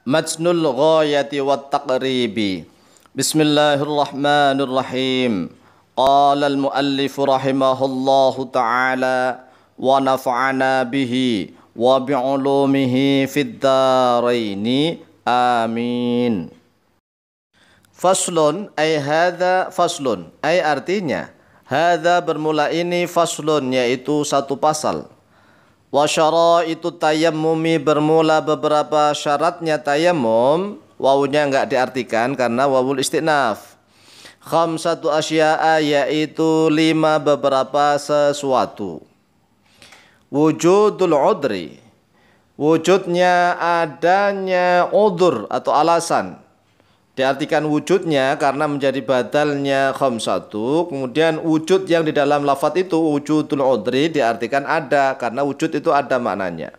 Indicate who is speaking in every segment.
Speaker 1: Matnul ghayati wat taqribi. Bismillahirrahmanirrahim. Qala al-muallif rahimahullahu ta'ala wa nafa'ana bihi wa bi'ulumihi fid dharaini. Amin. Faslun ay hadza faslun ay artinya hadza bermula ini faslun yaitu satu pasal. Wa syaraitu tayammumi bermula beberapa syaratnya tayammum. Wawunya enggak diartikan karena wawul istinaf. Khamsatu asya'a yaitu 5 beberapa sesuatu. Wujudul udri, wujudnya adanya udzur atau alasan. Diartikan wujudnya karena menjadi badalnya khamsatu. Kemudian wujud yang di dalam lafadz itu wujudul udri diartikan ada karena wujud itu ada maknanya.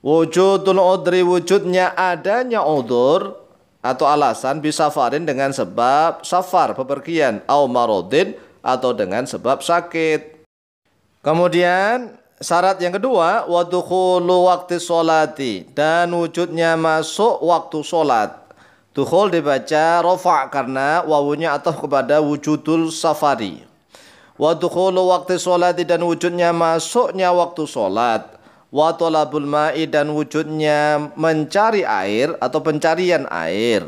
Speaker 1: Wujudul udri wujudnya adanya udzur atau alasan bisafarin dengan sebab safar bepergian au maradin atau dengan sebab sakit. Kemudian syarat yang kedua wa dukhulu waqti sholati dan wujudnya masuk waktu sholat. Dukhul dibaca rofa' karena wawunya ataf kepada wujudul safari. Wa dukhulu waqti sholati dan wujudnya masuknya waktu sholat. Wa tolabul ma'i dan wujudnya mencari air atau pencarian air.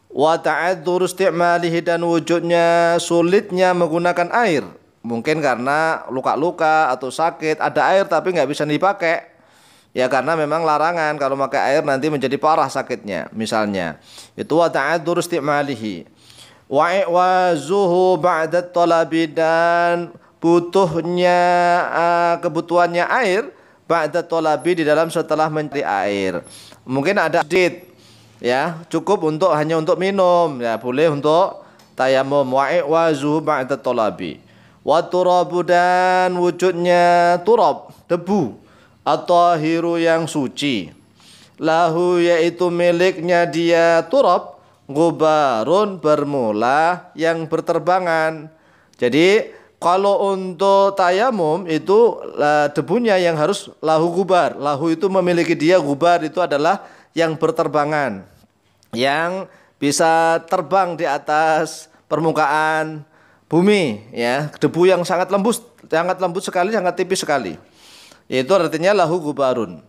Speaker 1: Wa ta'adzur isti'malihi dan wujudnya sulitnya menggunakan air. Mungkin karena luka-luka atau sakit, ada air tapi nggak bisa dipakai. Ya karena memang larangan kalau pakai air nanti menjadi parah sakitnya misalnya. Itu wa ta'adzur isti'malihi. Wa zuhu ba'da talabi dan butuhnya kebutuhannya air ba'da talabi di dalam setelah mencari air. Mungkin ada sedikit ya, cukup hanya untuk minum ya, boleh untuk tayammum. Wa zuhu ba'da talabi. Wa turabu dan wujudnya turab, debu atau hiru yang suci. Lahu yaitu miliknya dia turab, gubarun bermula yang berterbangan. Jadi kalau untuk tayamum itu debunya yang harus lahu gubar. Lahu itu memiliki dia, gubar itu adalah yang berterbangan, yang bisa terbang di atas permukaan bumi ya, debu yang sangat lembut sekali, sangat tipis sekali. Itu artinya lahu gubarun.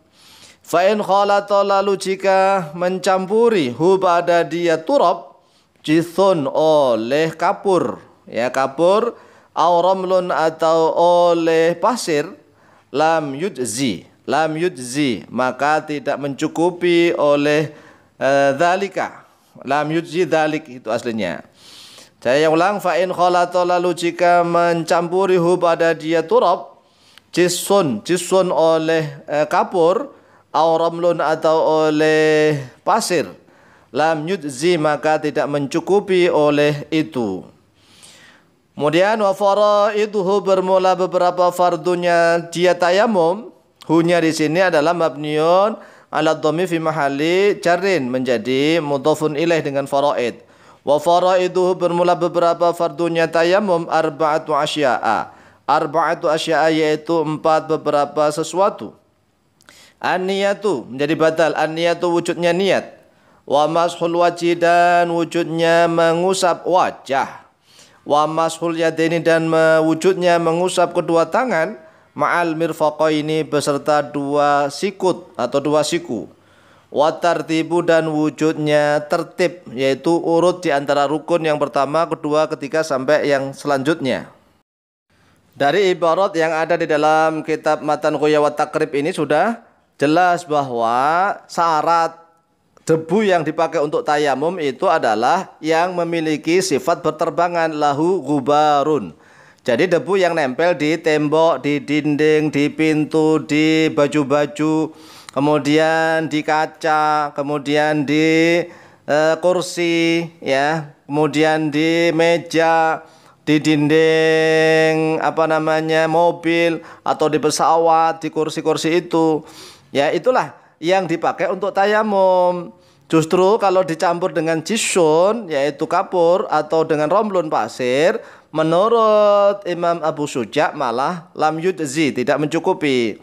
Speaker 1: Fa in khalata lalu jika mencampuri hu pada dia turab jithun oleh kapur ya, kapur au ramlun atau oleh pasir lam yujzi maka tidak mencukupi oleh dzalika. Lam yujzi dzalik itu aslinya. Saya ulang, fa in khalata lalu jika mencampuri hu pada dia turab jisun oleh kapur au ramlun atau oleh pasir lam yujzi maka tidak mencukupi oleh itu. Kemudian wa faraiduhu bermula beberapa fardunya dia tayamum. Hunya di sini adalah mabniun ala dhammi fi mahalli jarrin menjadi mudhafun ilaih dengan faraid. Wa faraiduhu bermula beberapa fardunya tayamum arba'atu asya'a. Arba'atu asya'a yaitu 4 beberapa sesuatu. An-niyatu menjadi badal. An-niyatu wujudnya niat. Wa mashul wajhi dan wujudnya mengusap wajah. Wa mashul yadaini dan wujudnya mengusap kedua tangan. Ma'al mirfaqaini beserta 2 sikut atau 2 siku. Wa tartibu dan wujudnya tertib yaitu urut di antara rukun yang pertama, kedua, ketiga sampai yang selanjutnya. Dari ibarat yang ada di dalam kitab Matan Ghaya wa Taqrib ini sudah jelas bahwa syarat debu yang dipakai untuk tayamum itu adalah yang memiliki sifat berterbangan, lahu gubarun. Jadi debu yang nempel di tembok, di dinding, di pintu, di baju-baju, kemudian di kaca, kemudian di kursi, ya, kemudian di meja, di dinding mobil atau di pesawat, di kursi-kursi itu ya, itulah yang dipakai untuk tayamum. Justru kalau dicampur dengan jisun yaitu kapur atau dengan romlun pasir, menurut Imam Abu Suja malah lam yujzi tidak mencukupi.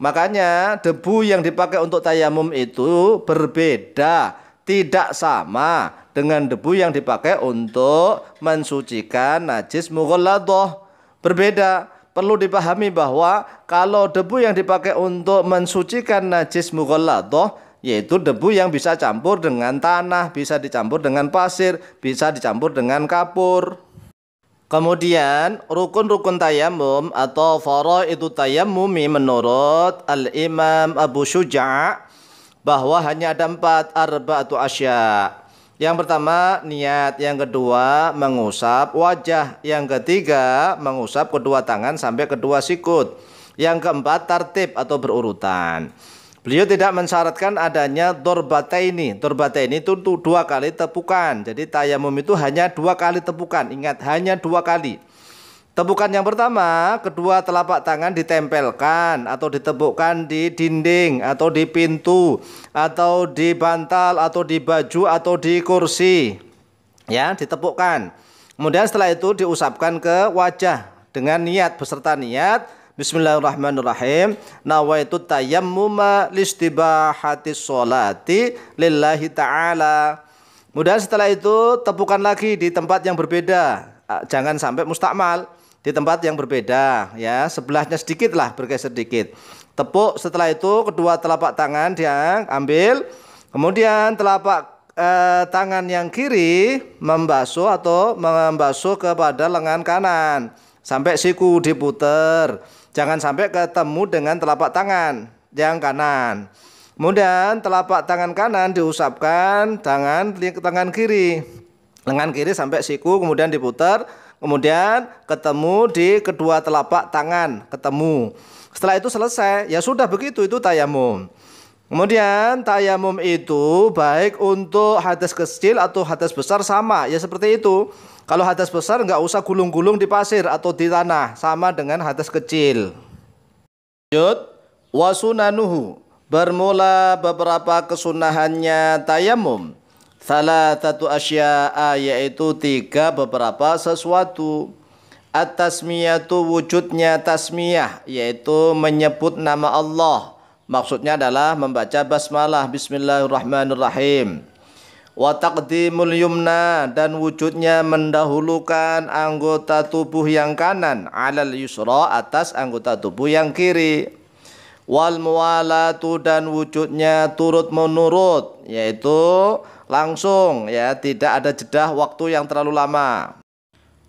Speaker 1: Makanya debu yang dipakai untuk tayamum itu berbeda, tidak sama dengan debu yang dipakai untuk mensucikan najis mughalladah. Berbeda. Perlu dipahami bahwa kalau debu yang dipakai untuk mensucikan najis mughalladah, yaitu debu yang bisa campur dengan tanah, bisa dicampur dengan pasir, bisa dicampur dengan kapur. Kemudian rukun-rukun tayamum atau faraidu tayammumi menurut Al-Imam Abu Syuja' bahwa hanya ada 4 arba'atu asya. Yang pertama niat, yang kedua mengusap wajah, yang ketiga mengusap kedua tangan sampai kedua sikut, yang keempat tartib atau berurutan. Beliau tidak mensyaratkan adanya dorbataini. Dorbataini itu 2 kali tepukan. Jadi tayamum itu hanya 2 kali tepukan. Ingat, hanya 2 kali. Tepukan yang pertama, kedua telapak tangan ditempelkan atau ditepukkan di dinding atau di pintu atau di bantal atau di baju atau di kursi. Ya, ditepukkan. Kemudian setelah itu diusapkan ke wajah dengan niat, beserta niat Bismillahirrahmanirrahim. Nawaitu tayammuma listibahati sholati lillahi ta'ala. Kemudian setelah itu tepukan lagi di tempat yang berbeda. Jangan sampai mustakmal, di tempat yang berbeda, ya, sebelahnya sedikit lah, bergeser sedikit. Tepuk, setelah itu kedua telapak tangan dia ambil, kemudian telapak tangan yang kiri membasuh atau membasuh kepada lengan kanan sampai siku diputer. Jangan sampai ketemu dengan telapak tangan yang kanan. Kemudian telapak tangan kanan diusapkan tangan kiri. Lengan kiri sampai siku kemudian diputar. Kemudian ketemu di kedua telapak tangan, ketemu. Setelah itu selesai, ya sudah begitu, itu tayamum. Kemudian tayamum itu baik untuk hadas kecil atau hadas besar sama, ya seperti itu. Kalau hadas besar nggak usah gulung-gulung di pasir atau di tanah, sama dengan hadas kecil. Lanjut, wasunanuhu, bermula beberapa kesunahannya tayamum. Salatatu asya'a, yaitu 3 beberapa sesuatu. At-tasmiyatu, wujudnya tasmiyah, yaitu menyebut nama Allah. Maksudnya adalah membaca basmalah, bismillahirrahmanirrahim. Wa taqdimul yumna, dan wujudnya mendahulukan anggota tubuh yang kanan alal yusra, atas anggota tubuh yang kiri. Wal muwalatu, dan wujudnya turut menurut, yaitu langsung, ya, tidak ada jeda waktu yang terlalu lama.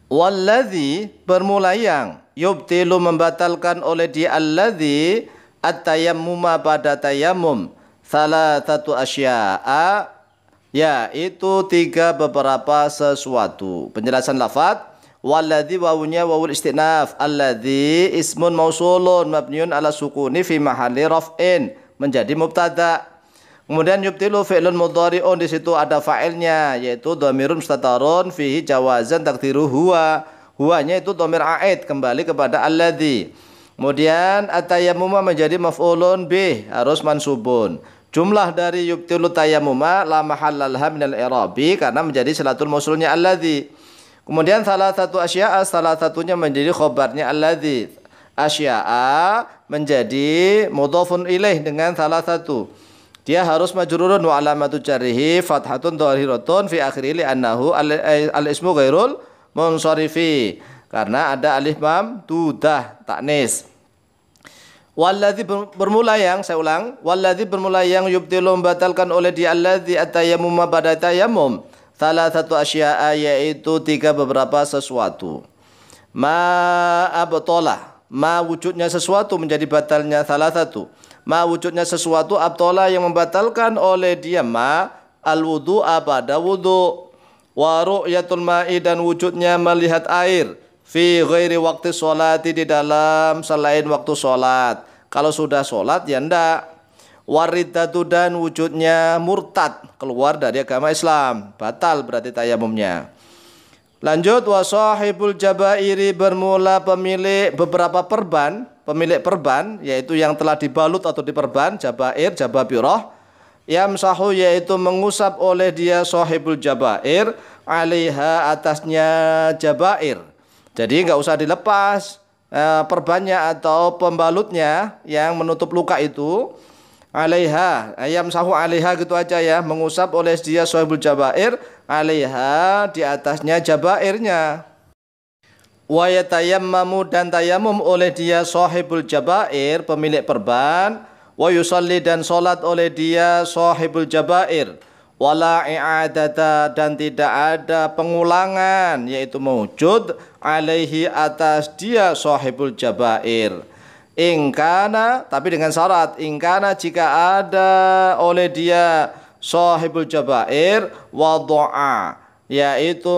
Speaker 1: Walladzi, bermula yang yubtilu, membatalkan oleh dia alladzi at-tayammuma, pada tayamum. Salatatu asya'a, yaitu 3 beberapa sesuatu. Penjelasan lafaz, walladzi wawunya wawul istinaf, alladzi ismun mausulun mabniun ala sukuni fi mahalli raf'in, menjadi mubtada. Kemudian yubtilu fi'lun mudhari'un, di situ ada fa'ilnya yaitu dhamirun mustatarun fihi jawazan takdiru huwa. Huwanya itu dhamir a'id kembali kepada alladzi. Kemudian at-tayammuma menjadi maf'ulun bih, harus mansubun. Jumlah dari yubtilu tayammuma la mahallalaha minal i'rabi, karena menjadi silatul mausulnya alladzi. Kemudian salah satu asya'a, salah satunya menjadi khobarnya alladzi. Asya'a menjadi mudhafun ilaih dengan salah satu. Dia harus majrurun wa alamatu jarrihi fathatun dhahiratun fi akhirih li annahu al-ismu ghairul munsarifi, karena ada alif mamdudah ta'nis. Walladzi, bermula yang, saya ulang, walladzi bermula yang yubtilu, membatalkan oleh dia alladzi at-tayammum, pada tayamum. Salah satu asya'a, yaitu 3 beberapa sesuatu. Ma abtolah, ma wujudnya sesuatu menjadi batalnya salah satu. Ma wujudnya sesuatu, abtolah yang membatalkan oleh dia ma al-wudu'a, pada wudu. Wa ru'yatul ma'i, dan wujudnya melihat air. Fi ghairi waktu sholati, di dalam selain waktu sholat. Kalau sudah sholat ya ndak. Waridatu, dan wujudnya murtad, keluar dari agama Islam, batal berarti tayamumnya. Lanjut, wasahibul jabairi, bermula pemilik beberapa perban, pemilik perban yaitu yang telah dibalut atau diperban, jabair, jababirah. Yamsahu, yaitu mengusap oleh dia sahibul jabair, alaiha, atasnya jabair. Jadi nggak usah dilepas, perbannya atau pembalutnya yang menutup luka itu, alaiha, ayam sahu alaiha gitu aja ya, mengusap oleh dia sahibul jabair, alaiha di atasnya jabairnya. Wa yatayammamu dan tayamum oleh dia sahibul jabair, pemilik perban, wa yusalli dan salat oleh dia sahibul jabair, wala i'adata dan tidak ada pengulangan yaitu mewujud alaihi atas dia sahibul jabair. Ingkana, tapi dengan syarat, ingkana jika ada oleh dia sahibul jabair wadu'a, yaitu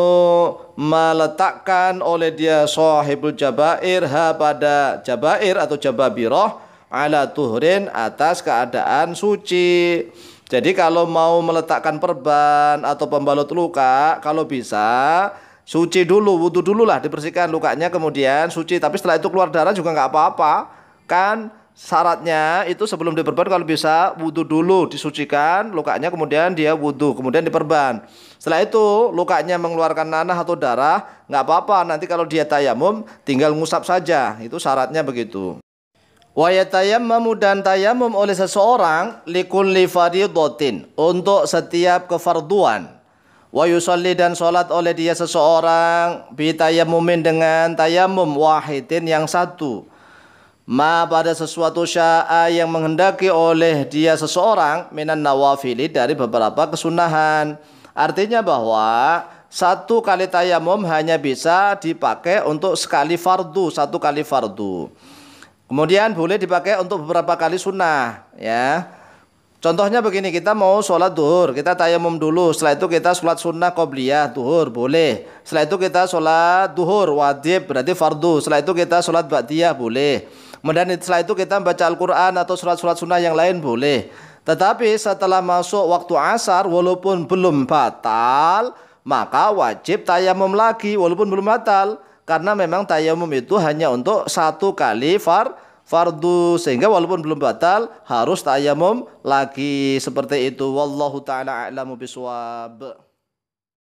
Speaker 1: meletakkan oleh dia sahibul jabair ha pada jabair atau jababirah ala tuhrin atas keadaan suci. Jadi kalau mau meletakkan perban atau pembalut luka, kalau bisa suci dulu, wudhu dulu lah, dibersihkan lukanya, kemudian suci. Tapi setelah itu keluar darah juga nggak apa-apa. Kan syaratnya itu sebelum diperban kalau bisa wudhu dulu, disucikan lukanya, kemudian dia wudhu, kemudian diperban. Setelah itu lukanya mengeluarkan nanah atau darah, nggak apa-apa. Nanti kalau dia tayamum tinggal ngusap saja. Itu syaratnya begitu. Wa yatayammamu dan tayamum oleh seseorang likulli fardhatin untuk setiap kefarduan. Wa yusalli dan salat oleh dia seseorang bi tayammumin dengan tayamum wahidin yang satu. Ma pada sesuatu sya'a yang menghendaki oleh dia seseorang minan nawafili dari beberapa kesunahan. Artinya bahwa satu kali tayamum hanya bisa dipakai untuk sekali fardu, satu kali fardu. Kemudian boleh dipakai untuk beberapa kali sunnah, ya. Contohnya begini, kita mau sholat duhur, kita tayamum dulu. Setelah itu kita sholat sunnah qobliyah, duhur, boleh. Setelah itu kita sholat duhur, wajib, berarti fardu. Setelah itu kita sholat ba'diyah, boleh. Kemudian setelah itu kita baca Al-Quran atau sholat-sholat sunnah yang lain, boleh. Tetapi setelah masuk waktu asar, walaupun belum batal, maka wajib tayamum lagi, walaupun belum batal. Karena memang tayamum itu hanya untuk satu kali fardu, sehingga walaupun belum batal harus tayamum lagi, seperti itu. Wallahu ta'ala a'lamu bishawab.